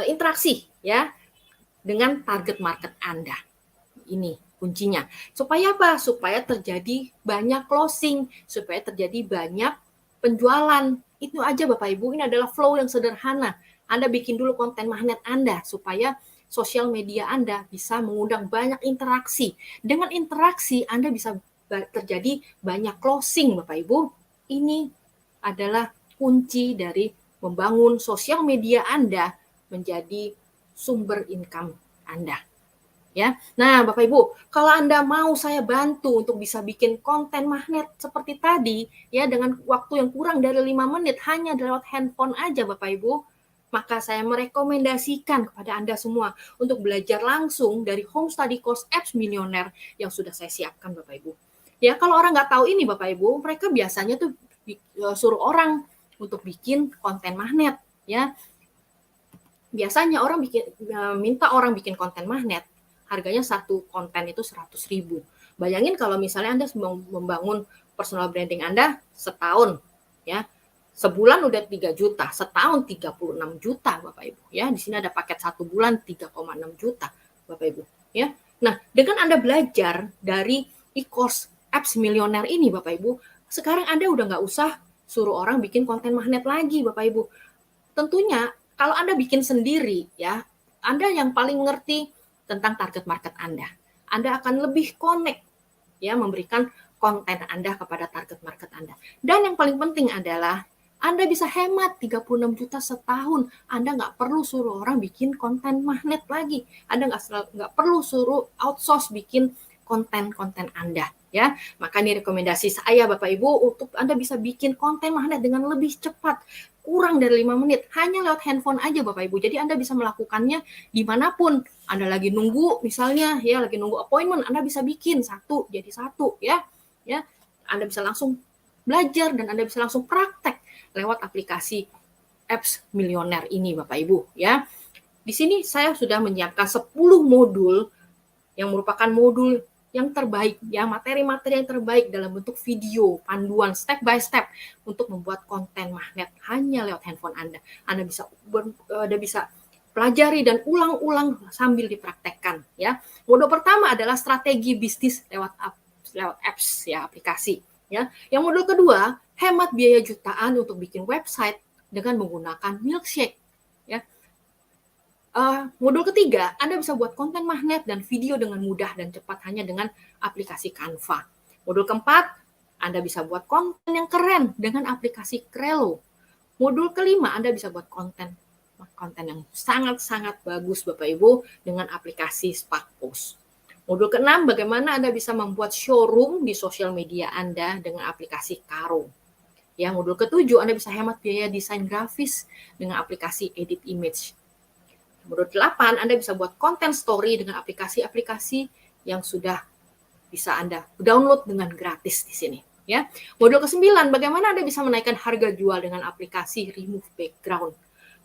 interaksi, ya, dengan target market Anda. Ini kuncinya. Supaya apa? Supaya terjadi banyak closing, supaya terjadi banyak penjualan. Itu aja Bapak Ibu, ini adalah flow yang sederhana. Anda bikin dulu konten magnet Anda supaya sosial media Anda bisa mengundang banyak interaksi. Dengan interaksi Anda bisa terjadi banyak closing Bapak Ibu. Ini adalah kunci dari membangun sosial media Anda menjadi sumber income Anda. Ya. Nah, Bapak Ibu, kalau Anda mau saya bantu untuk bisa bikin konten magnet seperti tadi, ya dengan waktu yang kurang dari 5 menit, hanya lewat handphone aja Bapak Ibu, maka saya merekomendasikan kepada Anda semua untuk belajar langsung dari Home Study Course Apps Millionaire yang sudah saya siapkan Bapak Ibu. Ya, kalau orang nggak tahu ini Bapak Ibu, mereka biasanya tuh suruh orang untuk bikin konten magnet, ya. Biasanya orang minta orang bikin konten magnet, harganya satu konten itu 100.000. Bayangin kalau misalnya Anda membangun personal branding Anda setahun, ya. Sebulan udah 3 juta, setahun 36 juta Bapak Ibu, ya. Di sini ada paket 1 bulan 3,6 juta Bapak Ibu, ya. Nah, dengan Anda belajar dari e-course apps Millionaire ini Bapak Ibu, sekarang Anda udah nggak usah suruh orang bikin konten magnet lagi Bapak Ibu. Tentunya kalau Anda bikin sendiri, ya, Anda yang paling ngerti tentang target market Anda. Anda akan lebih connect, ya, memberikan konten Anda kepada target market Anda. Dan yang paling penting adalah Anda bisa hemat 36 juta setahun. Anda nggak perlu suruh orang bikin konten magnet lagi. Anda nggak perlu suruh outsource bikin konten-konten Anda, ya. Maka ini rekomendasi saya Bapak Ibu untuk Anda bisa bikin konten magnet dengan lebih cepat, kurang dari 5 menit, hanya lewat handphone aja Bapak Ibu. Jadi Anda bisa melakukannya dimanapun. Anda lagi nunggu misalnya, ya lagi nunggu appointment, Anda bisa bikin satu jadi satu, ya. Ya, Anda bisa langsung belajar dan Anda bisa langsung praktek lewat aplikasi apps Millionaire ini Bapak Ibu, ya. Di sini saya sudah menyiapkan 10 modul yang merupakan modul yang terbaik, ya, materi-materi yang terbaik dalam bentuk video, panduan step by step untuk membuat konten magnet hanya lewat handphone Anda. Anda bisa pelajari dan ulang-ulang sambil dipraktekkan, ya. Modul pertama adalah strategi bisnis lewat apps, ya, aplikasi, ya. Yang modul kedua, hemat biaya jutaan untuk bikin website dengan menggunakan Milkshake, ya. Modul ketiga, Anda bisa buat konten magnet dan video dengan mudah dan cepat hanya dengan aplikasi Canva. Modul keempat, Anda bisa buat konten yang keren dengan aplikasi Trello. Modul kelima, Anda bisa buat konten yang sangat-sangat bagus Bapak Ibu dengan aplikasi Sparkpost. Modul keenam, bagaimana Anda bisa membuat showroom di sosial media Anda dengan aplikasi Karo. Ya, modul ketujuh, Anda bisa hemat biaya desain grafis dengan aplikasi Edit Image. Modul 8, Anda bisa buat konten story dengan aplikasi-aplikasi yang sudah bisa Anda download dengan gratis di sini, ya. Modul ke-9, bagaimana Anda bisa menaikkan harga jual dengan aplikasi Remove Background.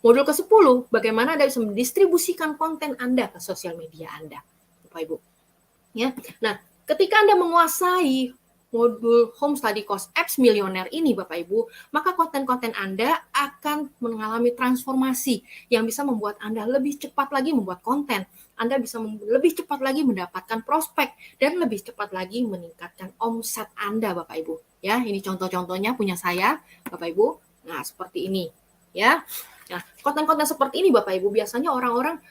Modul ke-10, bagaimana Anda bisa mendistribusikan konten Anda ke sosial media Anda, Bapak Ibu. Ya. Nah, ketika Anda menguasai modul Home Study Course Apps Millionaire ini Bapak Ibu, maka konten-konten Anda akan mengalami transformasi yang bisa membuat Anda lebih cepat lagi membuat konten. Anda bisa lebih cepat lagi mendapatkan prospek dan lebih cepat lagi meningkatkan omset Anda Bapak Ibu. Ya, ini contoh-contohnya punya saya Bapak Ibu. Nah, seperti ini, ya. Nah, konten-konten seperti ini Bapak Ibu biasanya orang-orang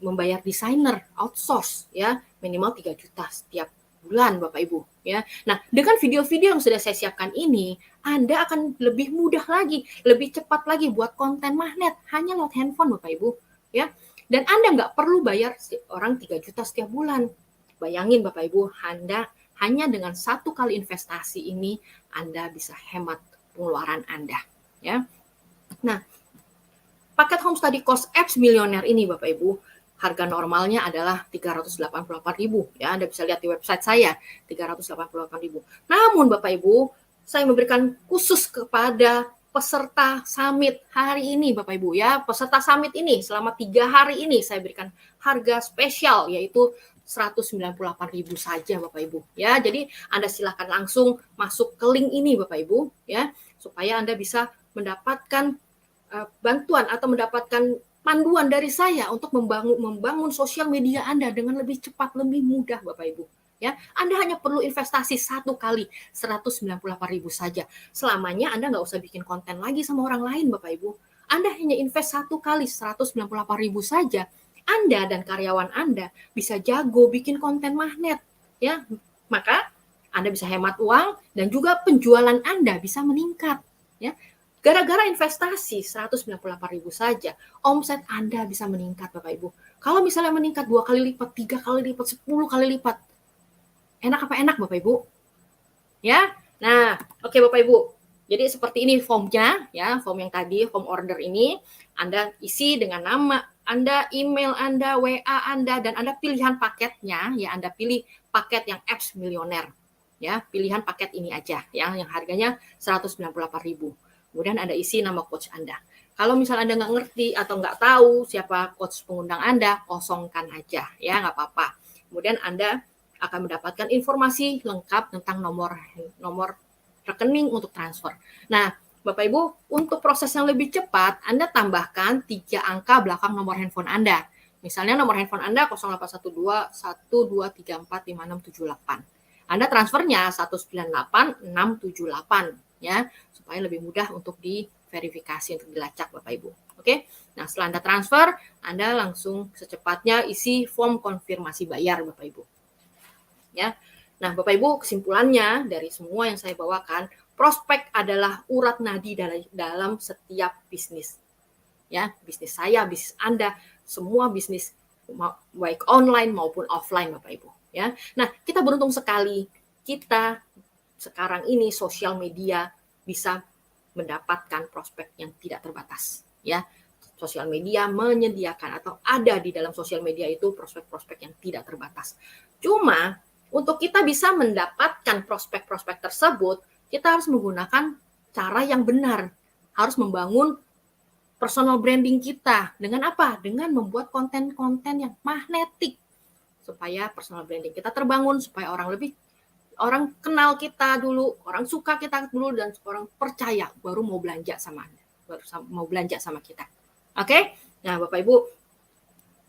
membayar desainer outsource, ya, minimal 3 juta setiap bulan Bapak Ibu, ya. Nah, dengan video-video yang sudah saya siapkan ini, Anda akan lebih mudah lagi, lebih cepat lagi buat konten magnet hanya lewat handphone Bapak Ibu, ya. Dan Anda nggak perlu bayar orang 3 juta setiap bulan. Bayangin Bapak Ibu, Anda hanya dengan satu kali investasi ini Anda bisa hemat pengeluaran Anda, ya. Nah, paket Home Study Course Apps Millionaire ini Bapak Ibu, harga normalnya adalah 388.000, ya. Anda bisa lihat di website saya, 388.000. Namun Bapak Ibu, saya memberikan khusus kepada peserta summit hari ini Bapak Ibu, ya. Peserta summit ini selama 3 hari ini saya berikan harga spesial yaitu 198.000 saja Bapak Ibu, ya. Jadi Anda silakan langsung masuk ke link ini Bapak Ibu, ya, supaya Anda bisa mendapatkan bantuan atau mendapatkan panduan dari saya untuk membangun sosial media Anda dengan lebih cepat, lebih mudah, Bapak Ibu. Ya, Anda hanya perlu investasi satu kali 198.000 saja. Selamanya Anda nggak usah bikin konten lagi sama orang lain, Bapak Ibu. Anda hanya invest satu kali 198.000 saja. Anda dan karyawan Anda bisa jago bikin konten magnet, ya. Maka Anda bisa hemat uang dan juga penjualan Anda bisa meningkat, ya. Gara-gara investasi 198.000 saja, omset Anda bisa meningkat, Bapak Ibu. Kalau misalnya meningkat 2 kali lipat, 3 kali lipat, 10 kali lipat, enak apa enak, Bapak Ibu? Ya, nah, oke Bapak Ibu. Jadi seperti ini formnya, ya, form yang tadi, form order ini, Anda isi dengan nama Anda, email Anda, WA Anda, dan Anda pilihan paketnya, ya, Anda pilih paket yang apps milioner, ya, pilihan paket ini aja, ya, yang harganya 198.000. Kemudian Anda isi nama coach Anda. Kalau misalnya Anda nggak ngerti atau nggak tahu siapa coach pengundang Anda, kosongkan aja, ya, nggak apa-apa. Kemudian Anda akan mendapatkan informasi lengkap tentang nomor rekening untuk transfer. Nah, Bapak Ibu, untuk proses yang lebih cepat, Anda tambahkan 3 angka belakang nomor handphone Anda. Misalnya nomor handphone Anda 0812 1234 5678. Anda transfernya 198 678, ya, supaya lebih mudah untuk diverifikasi, untuk dilacak, Bapak Ibu. Oke. Nah, setelah Anda transfer, Anda langsung secepatnya isi form konfirmasi bayar, Bapak Ibu. Ya. Nah, Bapak Ibu, kesimpulannya dari semua yang saya bawakan, prospek adalah urat nadi dalam setiap bisnis. Ya, bisnis saya, bisnis Anda, semua bisnis baik online maupun offline, Bapak Ibu, ya. Nah, kita beruntung sekali kita sekarang ini sosial media bisa mendapatkan prospek yang tidak terbatas, ya. Sosial media menyediakan atau ada di dalam sosial media itu prospek-prospek yang tidak terbatas. Cuma untuk kita bisa mendapatkan prospek-prospek tersebut, kita harus menggunakan cara yang benar. Harus membangun personal branding kita. Dengan apa? Dengan membuat konten-konten yang magnetik. Supaya personal branding kita terbangun, supaya orang kenal kita dulu, orang suka kita dulu, dan orang percaya, baru mau belanja sama Anda. Baru mau belanja sama kita. Oke? Nah, Bapak Ibu,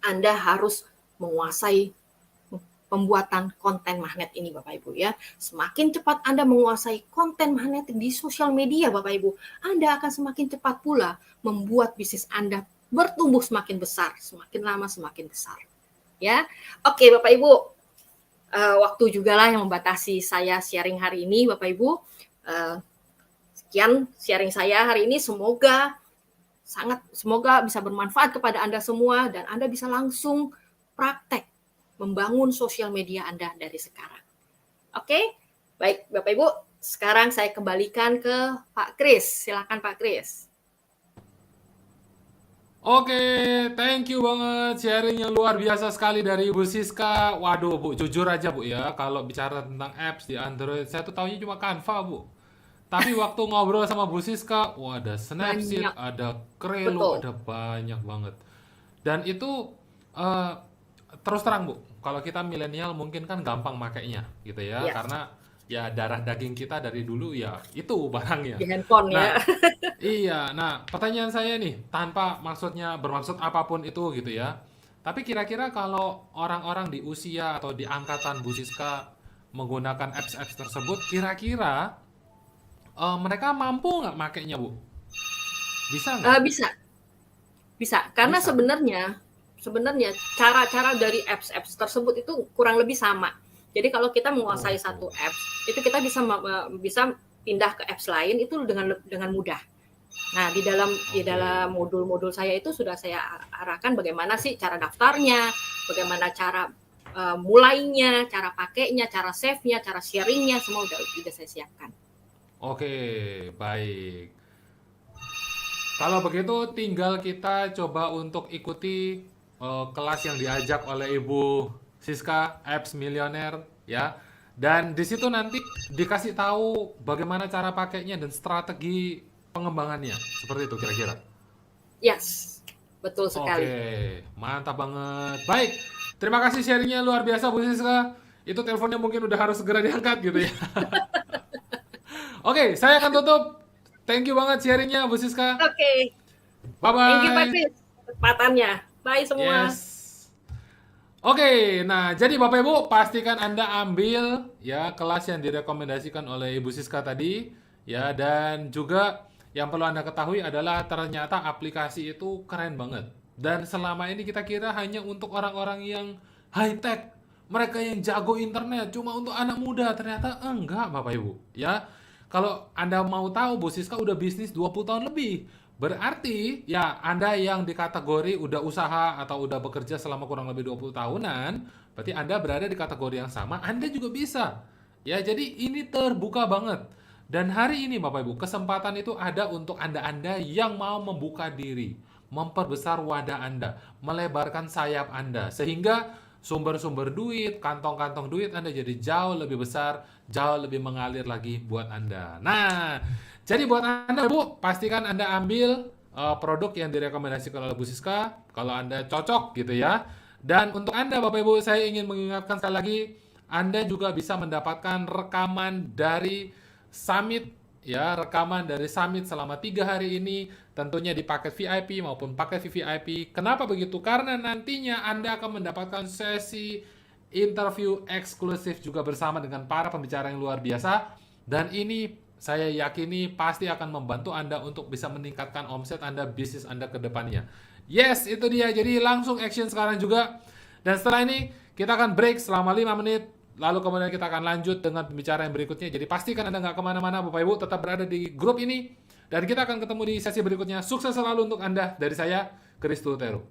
Anda harus menguasai pembuatan konten magnet ini, Bapak Ibu, ya. Semakin cepat Anda menguasai konten magnetik di sosial media, Bapak Ibu, Anda akan semakin cepat pula membuat bisnis Anda bertumbuh semakin besar, semakin lama semakin besar. Ya. Oke, Bapak Ibu. Waktu juga lah yang membatasi saya sharing hari ini, Bapak Ibu. Sekian sharing saya hari ini, semoga bisa bermanfaat kepada Anda semua dan Anda bisa langsung praktek membangun sosial media Anda dari sekarang. Oke, baik Bapak Ibu, sekarang saya kembalikan ke Pak Kris. Silakan Pak Kris. Oke, thank you banget sharingnya luar biasa sekali dari Ibu Siska. Waduh Bu, jujur aja Bu ya, kalau bicara tentang apps di Android, saya tuh taunya cuma Canva Bu. Tapi waktu ngobrol sama Bu Siska, wah ada Snapseed, Banyak. ada Trello, Betul. ada banyak banget. Dan itu eh, terus terang Bu, kalau kita milenial mungkin kan gampang makainya gitu ya, Ya, karena ya darah daging kita dari dulu ya itu barangnya. di handphone Nah, ya. iya, nah pertanyaan saya nih, tanpa bermaksud apapun itu gitu ya. Tapi kira-kira kalau orang-orang di usia atau di angkatan Bu Siska menggunakan apps-apps tersebut, kira-kira mereka mampu nggak makainya Bu? Bisa nggak? Bisa, karena Bisa. sebenarnya cara-cara dari apps tersebut itu kurang lebih sama. Jadi kalau kita menguasai satu Oh, apps, itu kita bisa pindah ke apps lain itu dengan mudah. Nah, di dalam oke. modul-modul saya itu sudah saya arahkan bagaimana sih cara daftarnya, bagaimana cara mulainya, cara pakainya, cara save-nya, cara sharing-nya, semua udah saya siapkan. Oke, baik. Kalau begitu tinggal kita coba untuk ikuti kelas yang diajak oleh Ibu Siska Apps Millionaire ya. Dan di situ nanti dikasih tahu bagaimana cara pakainya dan strategi pengembangannya. Seperti itu kira-kira. Yes, betul Oke, sekali. mantap banget. Baik, terima kasih sharingnya luar biasa Bu Siska. Itu teleponnya mungkin udah harus segera diangkat gitu ya. Oke, saya akan tutup. Thank you banget sharingnya Bu Siska. Oke, thank you Pak Bye-bye. Kris. kesempatannya. Bye semua. Yes. Oke, nah jadi Bapak Ibu pastikan Anda ambil ya kelas yang direkomendasikan oleh Ibu Siska tadi ya, dan juga yang perlu Anda ketahui adalah ternyata aplikasi itu keren banget. Dan selama ini kita kira hanya untuk orang-orang yang high tech, mereka yang jago internet, cuma untuk anak muda, ternyata enggak Bapak Ibu ya. Kalau Anda mau tahu, Bu Siska udah bisnis 20 tahun lebih. Berarti ya Anda yang di kategori udah usaha atau udah bekerja selama kurang lebih 20 tahunan, berarti Anda berada di kategori yang sama, Anda juga bisa. Ya, jadi ini terbuka banget. Dan hari ini Bapak Ibu, kesempatan itu ada untuk Anda-Anda yang mau membuka diri, memperbesar wadah Anda, melebarkan sayap Anda, sehingga sumber-sumber duit, kantong-kantong duit Anda jadi jauh lebih besar, jauh lebih mengalir lagi buat Anda. Nah, jadi buat Anda, Bu, pastikan Anda ambil produk yang direkomendasikan oleh Bu Siska kalau Anda cocok gitu ya. Dan untuk Anda, Bapak Ibu, saya ingin mengingatkan sekali lagi, Anda juga bisa mendapatkan rekaman dari Summit ya, rekaman dari Summit selama 3 hari ini, tentunya di paket VIP maupun paket VVIP. Kenapa begitu? Karena nantinya Anda akan mendapatkan sesi interview eksklusif juga bersama dengan para pembicara yang luar biasa, dan ini saya yakini pasti akan membantu Anda untuk bisa meningkatkan omset Anda, bisnis Anda ke depannya. Yes, itu dia. Jadi langsung action sekarang juga. Dan setelah ini kita akan break selama 5 menit. Lalu kemudian kita akan lanjut dengan pembicara yang berikutnya. Jadi pastikan Anda nggak kemana-mana, Bapak Ibu. Tetap berada di grup ini. Dan kita akan ketemu di sesi berikutnya. Sukses selalu untuk Anda. Dari saya, Kristu Teru.